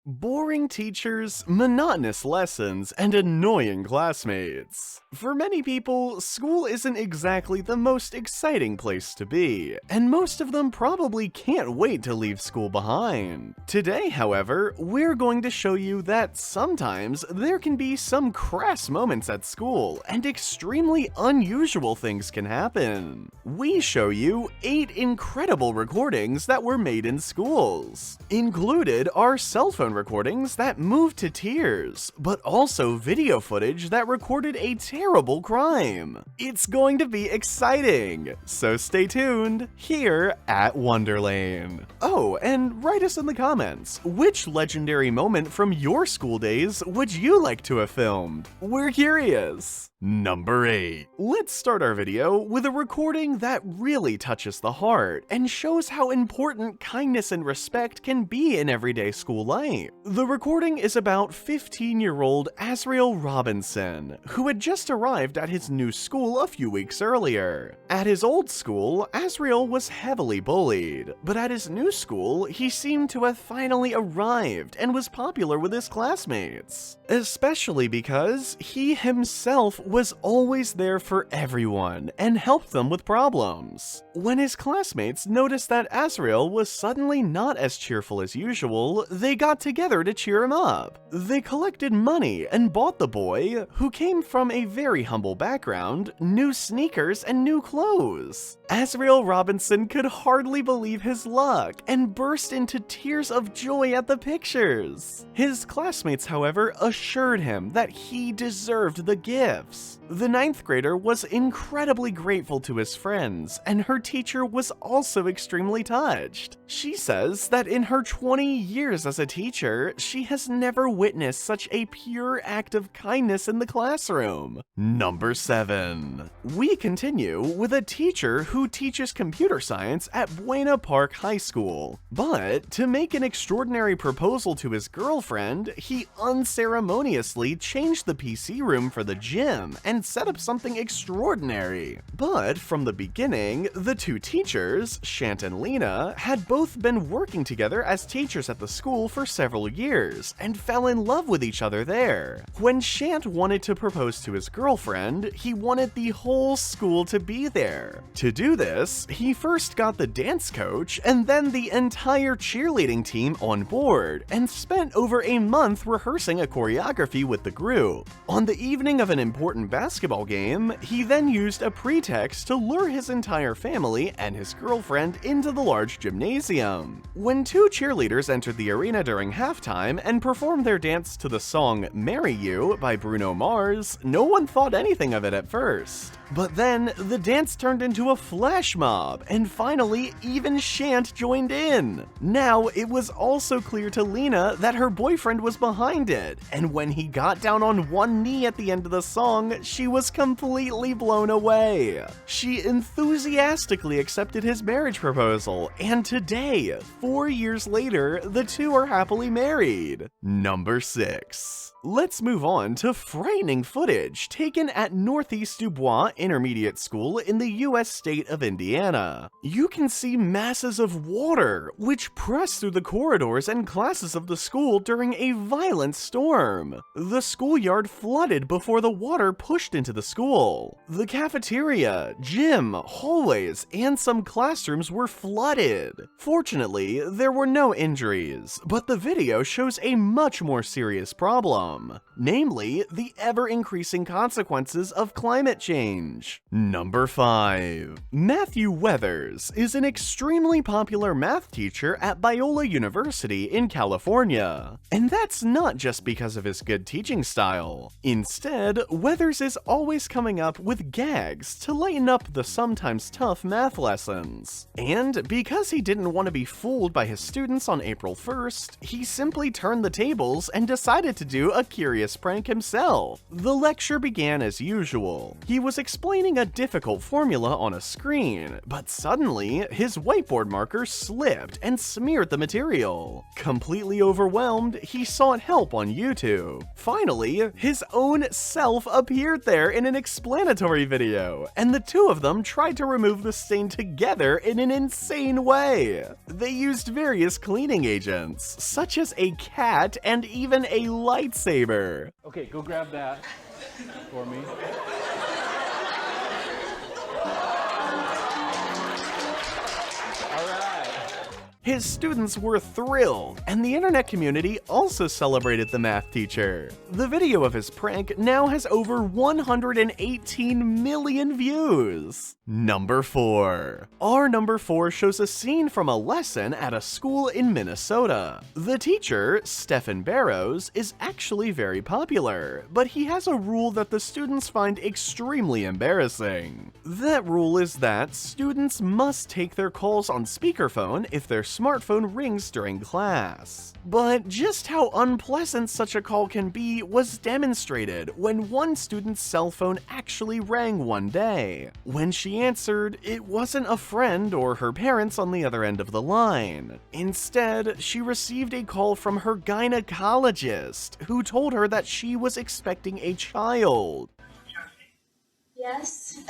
Boring teachers, monotonous lessons, and annoying classmates. For many people, school isn't exactly the most exciting place to be, and most of them probably can't wait to leave school behind. Today, however, we're going to show you that sometimes there can be some crass moments at school, and extremely unusual things can happen. We show you 8 incredible recordings that were made in schools. Included are cell phone recordings that moved to tears, but also video footage that recorded a terrible crime. It's going to be exciting, so stay tuned here at Wonderlane. Oh, and write us in the comments, which legendary moment from your school days would you like to have filmed? We're curious. Number 8. Let's start our video with a recording that really touches the heart and shows how important kindness and respect can be in everyday school life. The recording is about 15-year-old Azriel Robinson, who had just arrived at his new school a few weeks earlier. At his old school, Azriel was heavily bullied, but at his new school, he seemed to have finally arrived and was popular with his classmates. Especially because he himself was always there for everyone and helped them with problems. When his classmates noticed that Azriel was suddenly not as cheerful as usual, they got together to cheer him up. They collected money and bought the boy, who came from a very humble background, new sneakers and new clothes. Azriel Robinson could hardly believe his luck and burst into tears of joy at the pictures. His classmates, however, assured him that he deserved the gifts. The 9th grader was incredibly grateful to his friends, and her teacher was also extremely touched. She says that in her 20 years as a teacher, she has never witnessed such a pure act of kindness in the classroom. Number 7. We continue with a teacher who teaches computer science at Buena Park High School. But to make an extraordinary proposal to his girlfriend, he unceremoniously changed the PC room for the gym and set up something extraordinary. But from the beginning, the two teachers, Shant and Lena, had both been working together as teachers at the school for several years and fell in love with each other there. When Shant wanted to propose to his girlfriend, he wanted the whole school to be there. To do this, he first got the dance coach and then the entire cheerleading team on board and spent over a month rehearsing a choreography with the group. On the evening of an important basketball game, he then used a pretext to lure his entire family and his girlfriend into the large gymnasium. When 2 cheerleaders entered the arena during halftime and performed their dance to the song "Marry You" by Bruno Mars, no one thought anything of it at first. But then, the dance turned into a flash mob, and finally, even Shant joined in. Now, it was also clear to Lena that her boyfriend was behind it, and when he got down on one knee at the end of the song, she was completely blown away. She enthusiastically accepted his marriage proposal, and today, 4 years later, the two are happily married. Number 6. Let's move on to frightening footage taken at Northeast Dubois Intermediate School in the US state of Indiana. You can see masses of water which press through the corridors and classes of the school during a violent storm. The schoolyard flooded before the water pushed into the school. The cafeteria, gym, hallways, and some classrooms were flooded. Fortunately, there were no injuries, but the video shows a much more serious problem. Namely, the ever-increasing consequences of climate change. Number 5. Matthew Weathers is an extremely popular math teacher at Biola University in California. And that's not just because of his good teaching style. Instead, Weathers is always coming up with gags to lighten up the sometimes tough math lessons. And because he didn't want to be fooled by his students on April 1st, he simply turned the tables and decided to do a curious prank himself. The lecture began as usual. He was explaining a difficult formula on a screen, but suddenly his whiteboard marker slipped and smeared the material. Completely overwhelmed, he sought help on YouTube. Finally, his own self appeared there in an explanatory video, and the two of them tried to remove the stain together in an insane way. They used various cleaning agents, such such as a cat and even a lightsaber. Okay, go grab that for me. All right. His students were thrilled, and the internet community also celebrated the math teacher. The video of his prank now has over 118 million views. Number 4. Our number 4 shows a scene from a lesson at a school in Minnesota. The teacher, Stephen Barrows, is actually very popular, but he has a rule that the students find extremely embarrassing. That rule is that students must take their calls on speakerphone if their smartphone rings during class. But just how unpleasant such a call can be was demonstrated when one student's cell phone actually rang one day. When she answered, it wasn't a friend or her parents on the other end of the line. Instead, she received a call from her gynecologist, who told her that she was expecting a child. Yes.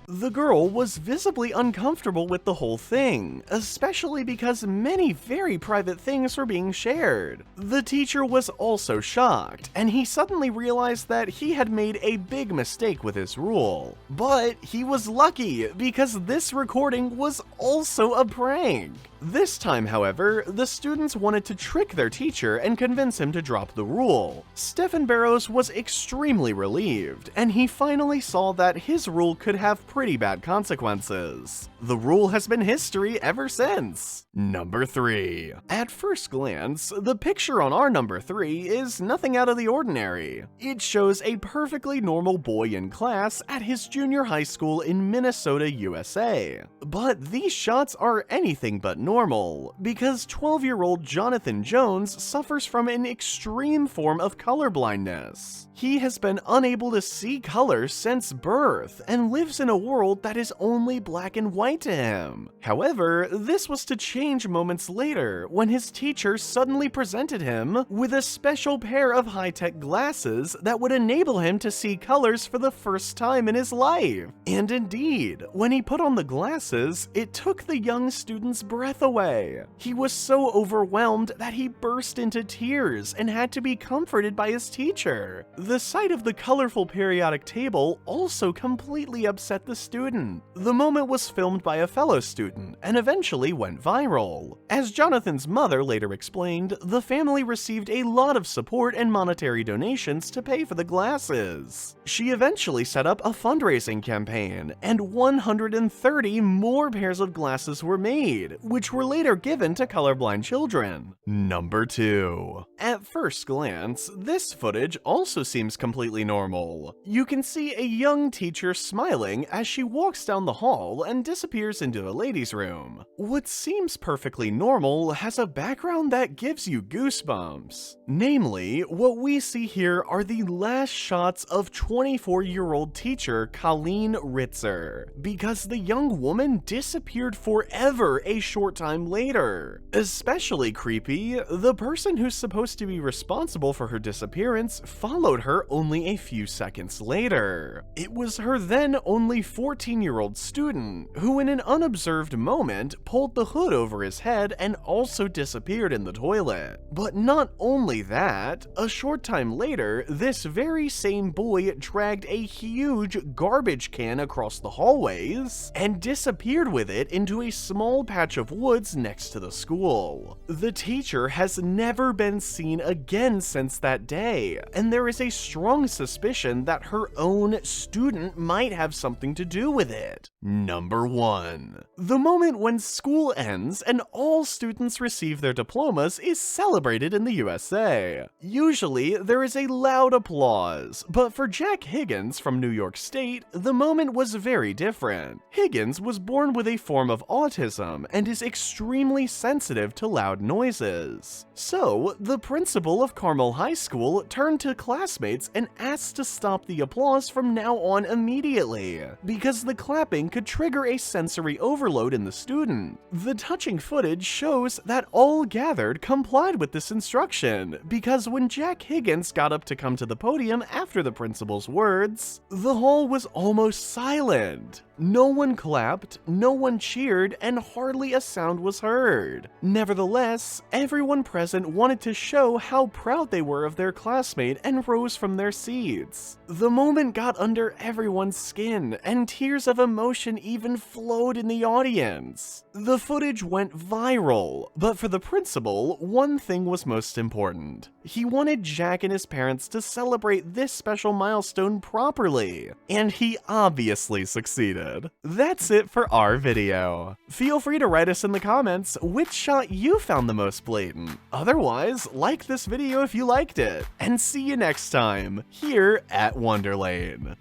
The girl was visibly uncomfortable with the whole thing, especially because many very private things were being shared. The teacher was also shocked, and he suddenly realized that he had made a big mistake with his rule. But he was lucky, because this recording was also a prank. This time, however, the students wanted to trick their teacher and convince him to drop the rule. Stephen Barrows was extremely relieved, and he finally saw that his rule could have pretty bad consequences. The rule has been history ever since. Number 3. At first glance, the picture on our number 3 is nothing out of the ordinary. It shows a perfectly normal boy in class at his junior high school in Minnesota, USA. But these shots are anything but normal, because 12-year-old Jonathan Jones suffers from an extreme form of colorblindness. He has been unable to see color since birth and lives in a world that is only black and white to him. However, this was to change moments later when his teacher suddenly presented him with a special pair of high-tech glasses that would enable him to see colors for the first time in his life. And indeed, when he put on the glasses, it took the young student's breath away. He was so overwhelmed that he burst into tears and had to be comforted by his teacher. The sight of the colorful periodic table also completely upset the student. The moment was filmed by a fellow student and eventually went viral. As Jonathan's mother later explained, the family received a lot of support and monetary donations to pay for the glasses. She eventually set up a fundraising campaign, and 130 more pairs of glasses were made, which were later given to colorblind children. Number 2. At first glance, this footage also seems completely normal. You can see a young teacher smiling as she walks down the hall and disappears into a ladies' room. What seems perfectly normal has a background that gives you goosebumps. Namely, what we see here are the last shots of 24-year-old teacher Colleen Ritzer, because the young woman disappeared forever a short time later. Especially creepy, the person who's supposed to be responsible for her disappearance followed her only a few seconds later. It was her then only 14-year-old student who, in an unobserved moment, pulled the hood over his head and also disappeared in the toilet. But not only that, a short time later, this very same boy dragged a huge garbage can across the hallways and disappeared with it into a small patch of woods next to the school. The teacher has never been seen again since that day, and there is a strong suspicion that her own student might have something to do with it. Number 1. The moment when school ends and all students receive their diplomas is celebrated in the USA. Usually, there is a loud applause, but for Jack Higgins from New York State, the moment was very different. Higgins was born with a form of autism and is extremely sensitive to loud noises. So, the principal of Carmel High School turned to classmates and asked to stop the applause from now on immediately, because the clapping could trigger a sensory overload in the student. The touching footage shows that all gathered complied with this instruction, because when Jack Higgins got up to come to the podium after the principal's words, the hall was almost silent. No one clapped, no one cheered, and hardly a sound was heard. Nevertheless, everyone present wanted to show how proud they were of their classmate and rose from their seats. The moment got under everyone's skin, and tears of emotion even flowed in the audience. The footage went viral, but for the principal, one thing was most important. He wanted Jack and his parents to celebrate this special milestone properly, and he obviously succeeded. That's it for our video. Feel free to write us in the comments which shot you found the most blatant. Otherwise, like this video if you liked it, and see you next time here at Wonderlane.